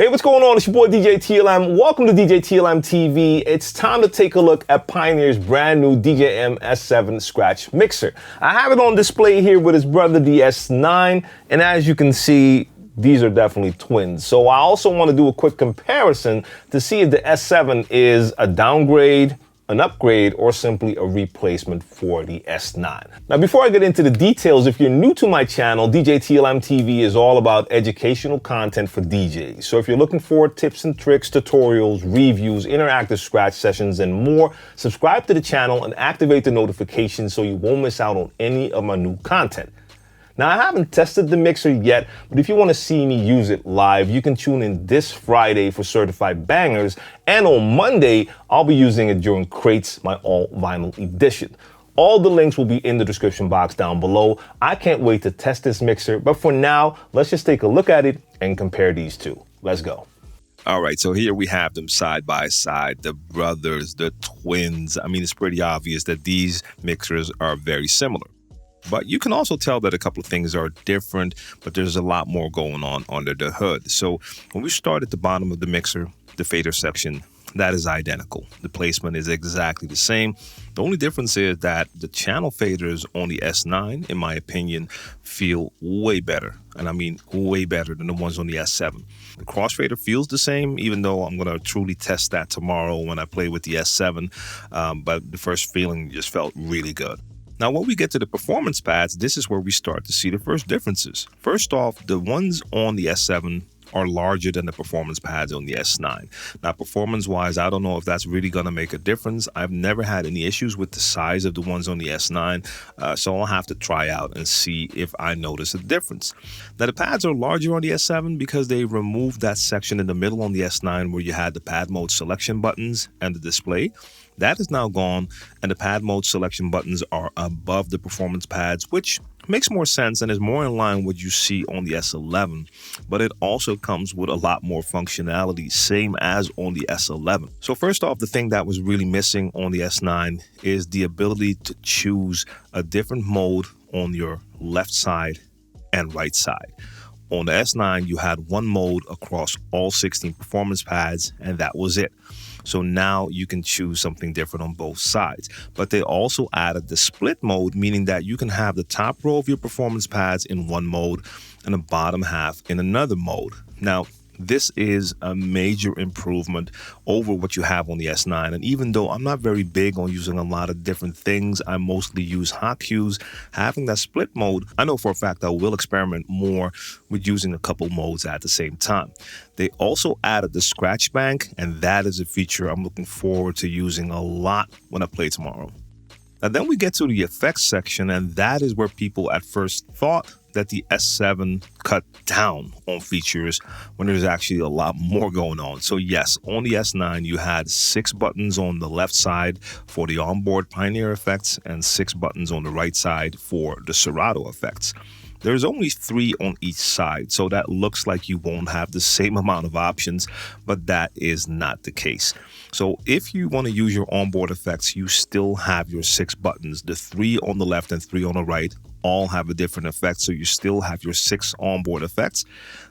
Hey, what's going on? It's your boy DJ TLM. Welcome to DJ TLM TV. It's time to take a look at Pioneer's brand new DJM-S7 scratch mixer. I have it on display here with his brother, the S9, and as you can see, these are definitely twins. So I also want to do a quick comparison to see if the S7 is a downgrade, an upgrade, or simply a replacement for the S9. Now, before I get into the details, if you're new to my channel, DJ TLM TV is all about educational content for DJs. So if you're looking for tips and tricks, tutorials, reviews, interactive scratch sessions, and more, subscribe to the channel and activate the notifications so you won't miss out on any of my new content. Now, I haven't tested the mixer yet, but if you want to see me use it live, you can tune in this Friday for Certified Bangers, and on Monday, I'll be using it during Crates, my all-vinyl edition. All the links will be in the description box down below. I can't wait to test this mixer, but for now, let's just take a look at it and compare these two. Let's go. All right, so here we have them side by side, the brothers, the twins. I mean, it's pretty obvious that these mixers are very similar. But you can also tell that a couple of things are different, but there's a lot more going on under the hood. So when we start at the bottom of the mixer, the fader section, that is identical. The placement is exactly the same. The only difference is that the channel faders on the S9, in my opinion, feel way better. And I mean way better than the ones on the S7. The crossfader feels the same, even though I'm going to truly test that tomorrow when I play with the S7. But the first feeling just felt really good. Now, when we get to the performance pads, this is where we start to see the first differences. First off, the ones on the S7 are larger than the performance pads on the S9. Now, performance-wise, I don't know if that's really going to make a difference. I've never had any issues with the size of the ones on the S9, so I'll have to try out and see if I notice a difference. Now, the pads are larger on the S7 because they removed that section in the middle on the S9 where you had the pad mode selection buttons and the display. That is now gone, and the pad mode selection buttons are above the performance pads, which makes more sense and is more in line with what you see on the S11, but it also comes with a lot more functionality, same as on the S11. So first off, the thing that was really missing on the S9 is the ability to choose a different mode on your left side and right side. On the S9, you had one mode across all 16 performance pads, and that was it. So now you can choose something different on both sides. But they also added the split mode, meaning that you can have the top row of your performance pads in one mode and the bottom half in another mode. Now, this is a major improvement over what you have on the S9. And even though I'm not very big on using a lot of different things, I mostly use hot cues, having that split mode, I know for a fact I will experiment more with using a couple modes at the same time. They also added the scratch bank, and that is a feature I'm looking forward to using a lot when I play tomorrow. Now then we get to the effects section, and that is where people at first thought that the S7 cut down on features when there's actually a lot more going on. So yes, on the S9, you had 6 buttons on the left side for the onboard Pioneer effects and 6 buttons on the right side for the Serato effects. There's only 3 on each side, so that looks like you won't have the same amount of options, but that is not the case. So if you want to use your onboard effects, you still have your 6 buttons. The 3 on the left and 3 on the right all have a different effect, so you still have your 6 onboard effects.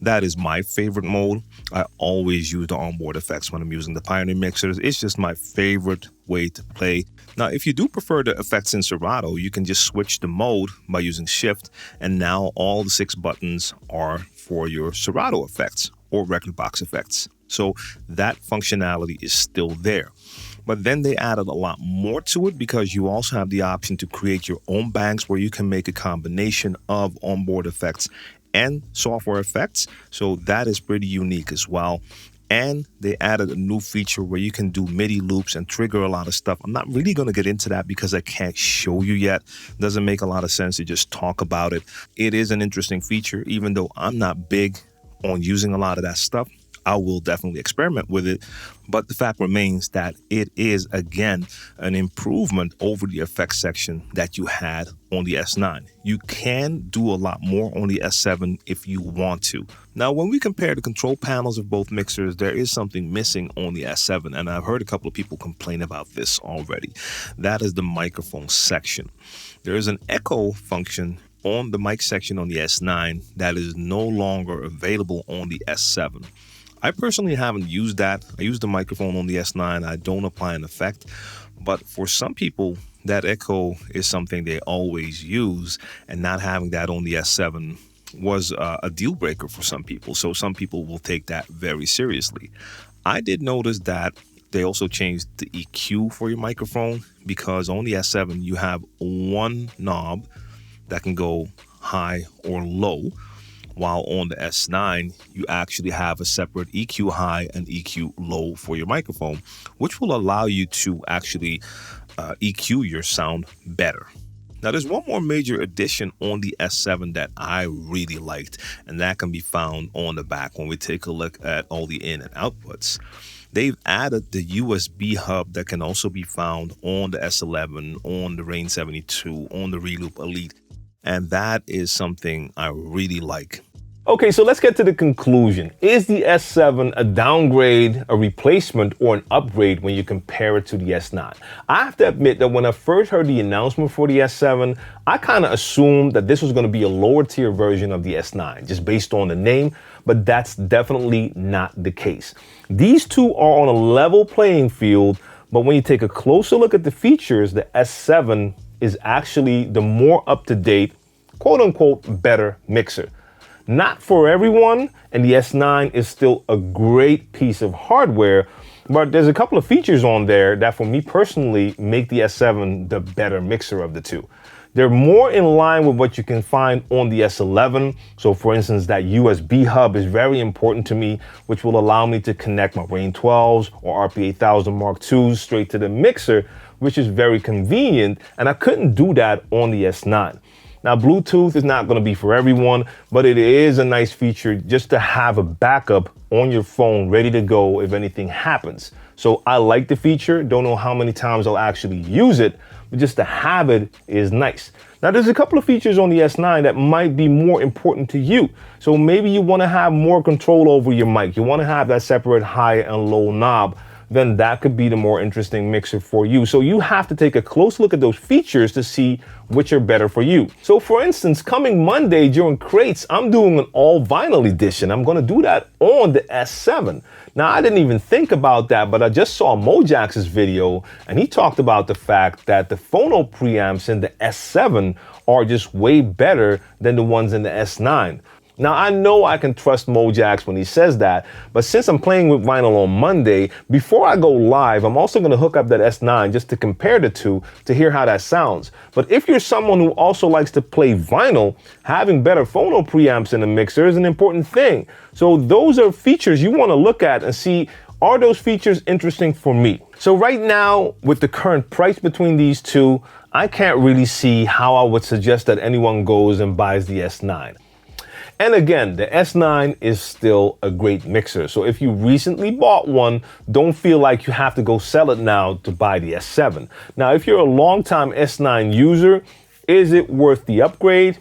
That is my favorite mode. I always use the onboard effects when I'm using the Pioneer mixers. It's just my favorite way to play. Now, if you do prefer the effects in Serato, you can just switch the mode by using Shift, and now all the 6 buttons are for your Serato effects or record box effects. So that functionality is still there. But then they added a lot more to it because you also have the option to create your own banks where you can make a combination of onboard effects and software effects. So that is pretty unique as well. And they added a new feature where you can do MIDI loops and trigger a lot of stuff. I'm not really going to get into that because I can't show you yet. Doesn't make a lot of sense to just talk about it. It is an interesting feature, even though I'm not big on using a lot of that stuff. I will definitely experiment with it, but the fact remains that it is, again, an improvement over the effects section that you had on the S9. You can do a lot more on the S7 if you want to. Now, when we compare the control panels of both mixers, there is something missing on the S7, and I've heard a couple of people complain about this already. That is the microphone section. There is an echo function on the mic section on the S9 that is no longer available on the S7. I personally haven't used that. I use the microphone on the S9. I don't apply an effect. But for some people, that echo is something they always use, and not having that on the S7 was a deal breaker for some people. So some people will take that very seriously. I did notice that they also changed the EQ for your microphone, because on the S7 you have one knob that can go high or low, while on the S9 you actually have a separate EQ high and EQ low for your microphone, which will allow you to actually EQ your sound better. Now, there's one more major addition on the S7 that I really liked, and that can be found on the back when we take a look at all the in and outputs. They've added the USB hub that can also be found on the S11, on the Rain 72, on the Reloop Elite, and that is something I really like. Okay, so let's get to the conclusion. Is the S7 a downgrade, a replacement, or an upgrade when you compare it to the S9? I have to admit that when I first heard the announcement for the S7, I kind of assumed that this was going to be a lower tier version of the S9, just based on the name, but that's definitely not the case. These two are on a level playing field, but when you take a closer look at the features, the S7 is actually the more up-to-date, quote-unquote, better mixer. Not for everyone, and the S9 is still a great piece of hardware, but there's a couple of features on there that for me personally make the S7 the better mixer of the two. They're more in line with what you can find on the S11. So for instance, that USB hub is very important to me, which will allow me to connect my Rain 12s or RP8000 Mark IIs straight to the mixer, which is very convenient, and I couldn't do that on the S9. Now, Bluetooth is not going to be for everyone, but it is a nice feature just to have a backup on your phone ready to go if anything happens. So I like the feature. Don't know how many times I'll actually use it, but just to have it is nice. Now, there's a couple of features on the S9 that might be more important to you. So maybe you want to have more control over your mic. You want to have that separate high and low knob. Then that could be the more interesting mixer for you. So you have to take a close look at those features to see which are better for you. So for instance, coming Monday during Crates, I'm doing an all vinyl edition. I'm gonna do that on the S7. Now, I didn't even think about that, but I just saw Mojax's video, and he talked about the fact that the phono preamps in the S7 are just way better than the ones in the S9. Now, I know I can trust Mojax when he says that, but since I'm playing with vinyl on Monday, before I go live, I'm also going to hook up that S9 just to compare the two to hear how that sounds. But if you're someone who also likes to play vinyl, having better phono preamps in the mixer is an important thing. So those are features you want to look at and see, are those features interesting for me? So right now, with the current price between these two, I can't really see how I would suggest that anyone goes and buys the S9. And again, the S9 is still a great mixer. So if you recently bought one, don't feel like you have to go sell it now to buy the S7. Now, if you're a longtime S9 user, is it worth the upgrade?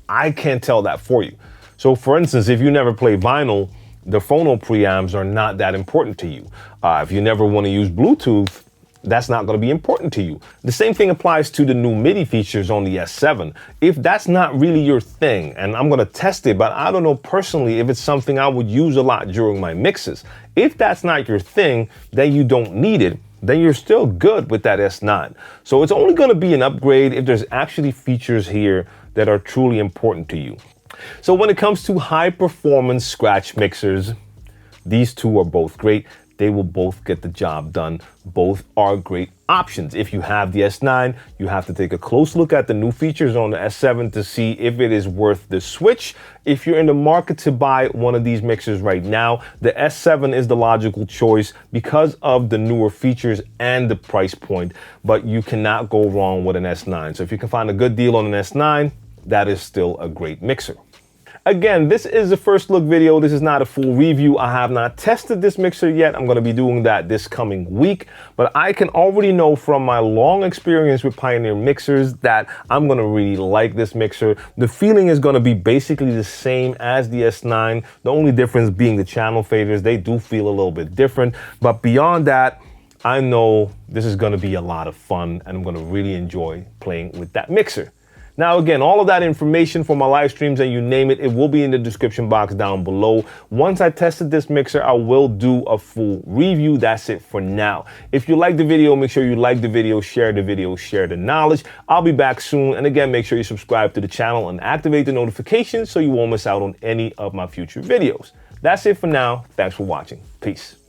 I can't tell that for you. So for instance, if you never play vinyl, the phono preamps are not that important to you. If you never want to use Bluetooth, that's not going to be important to you. The same thing applies to the new MIDI features on the S7. If that's not really your thing, and I'm going to test it, but I don't know personally if it's something I would use a lot during my mixes. If that's not your thing, then you don't need it. Then you're still good with that S9. So it's only going to be an upgrade if there's actually features here that are truly important to you. So when it comes to high performance scratch mixers, these two are both great. They will both get the job done. Both are great options. If you have the S9, you have to take a close look at the new features on the S7 to see if it is worth the switch. If you're in the market to buy one of these mixers right now, the S7 is the logical choice because of the newer features and the price point, but you cannot go wrong with an S9. So if you can find a good deal on an S9, that is still a great mixer. Again, this is a first look video. This is not a full review. I have not tested this mixer yet. I'm going to be doing that this coming week, but I can already know from my long experience with Pioneer mixers that I'm going to really like this mixer. The feeling is going to be basically the same as the S9. The only difference being the channel faders. They do feel a little bit different, but beyond that, I know this is going to be a lot of fun and I'm going to really enjoy playing with that mixer. Now again, all of that information for my live streams and you name it, it will be in the description box down below. Once I tested this mixer, I will do a full review. That's it for now. If you like the video, make sure you like the video, share the knowledge. I'll be back soon. And again, make sure you subscribe to the channel and activate the notifications so you won't miss out on any of my future videos. That's it for now. Thanks for watching. Peace.